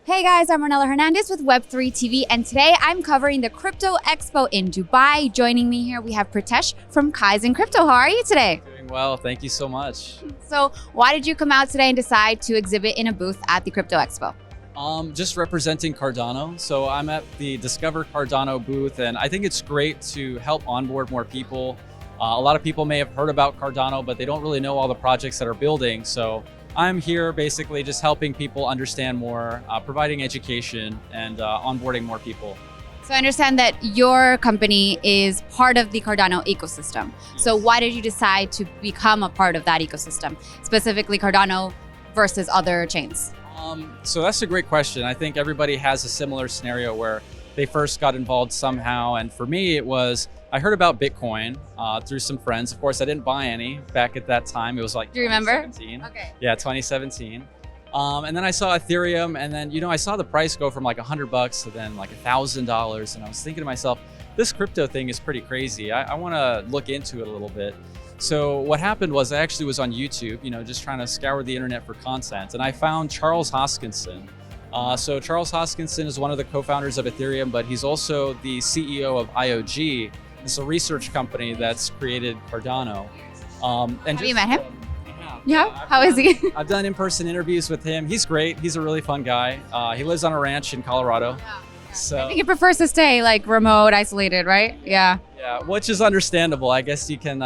Hey guys, I'm Ronella Hernandez with Web3 TV, and today I'm covering the Crypto Expo in Dubai. Joining me here, we have Pritesh from Kaizen Crypto. How are you today? Doing well, thank you so much. So why did you come out today and decide to exhibit in a booth at the Crypto Expo? Just representing Cardano. So I'm at the Discover Cardano booth, and I think it's great to help onboard more people. A lot of people may have heard about Cardano, but they don't really know all the projects that are building. So I'm here basically just helping people understand more, providing education and onboarding more people. So I understand that your company is part of the Cardano ecosystem. Yes. So why did you decide to become a part of that ecosystem, specifically Cardano versus other chains? So that's a great question. I think everybody has a similar scenario where they first got involved somehow. And for me, it was, I heard about Bitcoin through some friends. Of course, I didn't buy any back at that time. It was like Do you remember? 2017. Okay. Yeah, 2017. And then I saw Ethereum, and then, I saw the price go from like $100 to then like $1,000. And I was thinking to myself, this crypto thing is pretty crazy. I want to look into it a little bit. So what happened was I actually was on YouTube, just trying to scour the internet for content. And I found Charles Hoskinson. So Charles Hoskinson is one of the co-founders of Ethereum, but he's also the CEO of IOG. It's a research company that's created Cardano. Have you met him? Yeah. How is he? I've done in-person interviews with him. He's great. He's a really fun guy. He lives on a ranch in Colorado. So I think he prefers to stay like remote, isolated, right? Yeah. yeah, which is understandable. I guess you can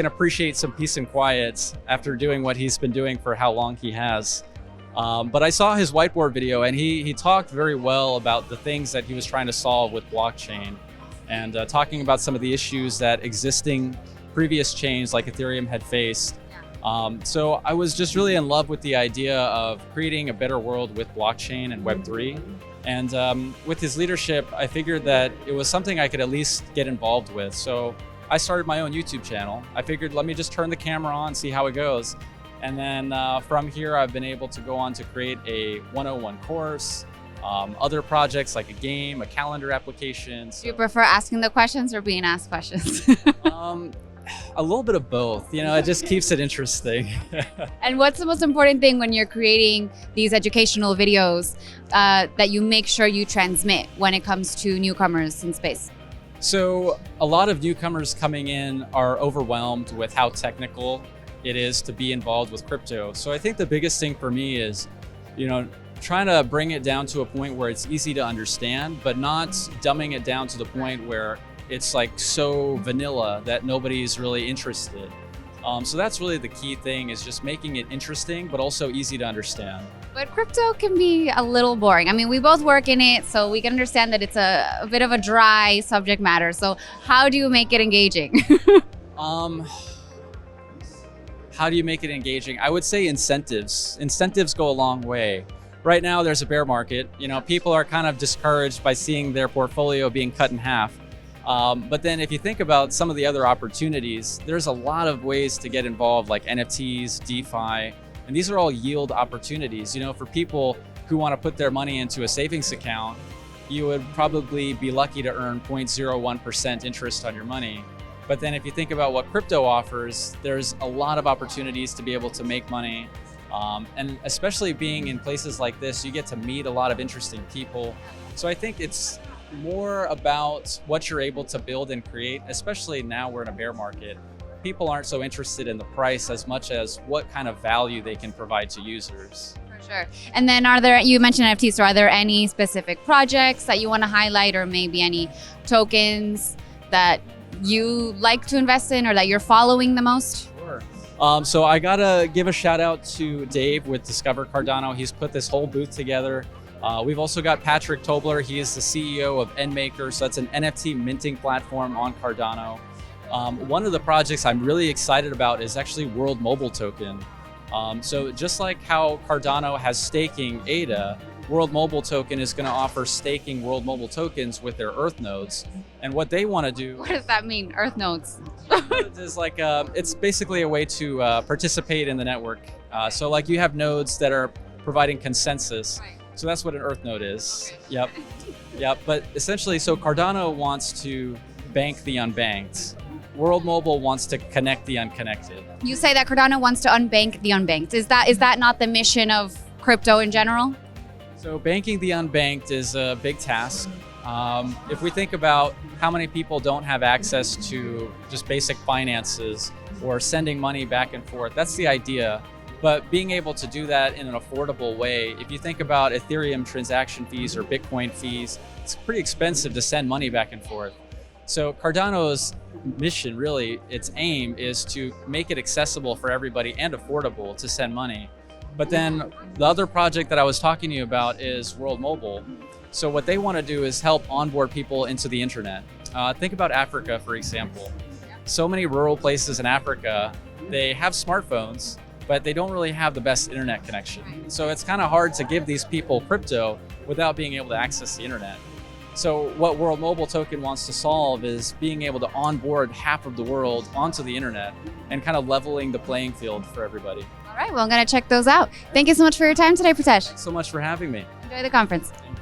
appreciate some peace and quiet after doing what he's been doing for how long he has. But I saw his whiteboard video, and he talked very well about the things that he was trying to solve with blockchain, and talking about some of the issues that existing previous chains like Ethereum had faced. So I was just really in love with the idea of creating a better world with blockchain and Web3. And with his leadership, I figured that it was something I could at least get involved with. So I started my own YouTube channel. I figured, let me just turn the camera on, see how it goes. And then from here, I've been able to go on to create a 101 course, other projects like a game, a calendar application. So, Do you prefer asking the questions or being asked questions? a little bit of both, it just keeps it interesting. And what's the most important thing when you're creating these educational videos that you make sure you transmit when it comes to newcomers in space? So a lot of newcomers coming in are overwhelmed with how technical it is to be involved with crypto. So I think the biggest thing for me is, trying to bring it down to a point where it's easy to understand, but not dumbing it down to the point where it's like so vanilla that nobody's really interested. So that's really the key thing, is just making it interesting, but also easy to understand. But crypto can be a little boring. I mean, we both work in it, so we can understand that it's a bit of a dry subject matter. So how do you make it engaging? How do you make it engaging? I would say incentives. Incentives go a long way. Right now, there's a bear market. People are kind of discouraged by seeing their portfolio being cut in half. But then if you think about some of the other opportunities, there's a lot of ways to get involved, like NFTs, DeFi, and these are all yield opportunities. For people who want to put their money into a savings account, you would probably be lucky to earn 0.01% interest on your money. But then if you think about what crypto offers, there's a lot of opportunities to be able to make money. And especially being in places like this, you get to meet a lot of interesting people. So I think it's more about what you're able to build and create, especially now we're in a bear market. People aren't so interested in the price as much as what kind of value they can provide to users. For sure. And then you mentioned NFTs, so are there any specific projects that you want to highlight, or maybe any tokens that you like to invest in or that you're following the most? Sure. So I gotta give a shout out to Dave with Discover Cardano. He's put this whole booth together. We've also got Patrick Tobler. He is the CEO of NMaker, so that's an NFT minting platform on Cardano. One of the projects I'm really excited about is actually World Mobile Token. So just like how Cardano has staking ADA, World Mobile Token is going to offer staking World Mobile Tokens with their Earth nodes. And what they want to do— What does that mean, Earth nodes? is like it's basically a way to participate in the network. So like you have nodes that are providing consensus. Right. So that's what an Earth node is. Yep. But essentially, so Cardano wants to bank the unbanked. World Mobile wants to connect the unconnected. You say that Cardano wants to unbank the unbanked. Is that not the mission of crypto in general? So banking the unbanked is a big task. If we think about how many people don't have access to just basic finances or sending money back and forth, that's the idea. But being able to do that in an affordable way, if you think about Ethereum transaction fees or Bitcoin fees, it's pretty expensive to send money back and forth. So Cardano's mission, really, its aim is to make it accessible for everybody and affordable to send money. But then the other project that I was talking to you about is World Mobile. So what they want to do is help onboard people into the internet. Think about Africa, for example. So many rural places in Africa, they have smartphones, but they don't really have the best internet connection. So it's kind of hard to give these people crypto without being able to access the internet. So what World Mobile Token wants to solve is being able to onboard half of the world onto the internet and kind of leveling the playing field for everybody. All right, well, I'm going to check those out. Thank you so much for your time today, Pritesh. Thanks so much for having me. Enjoy the conference. Thank you.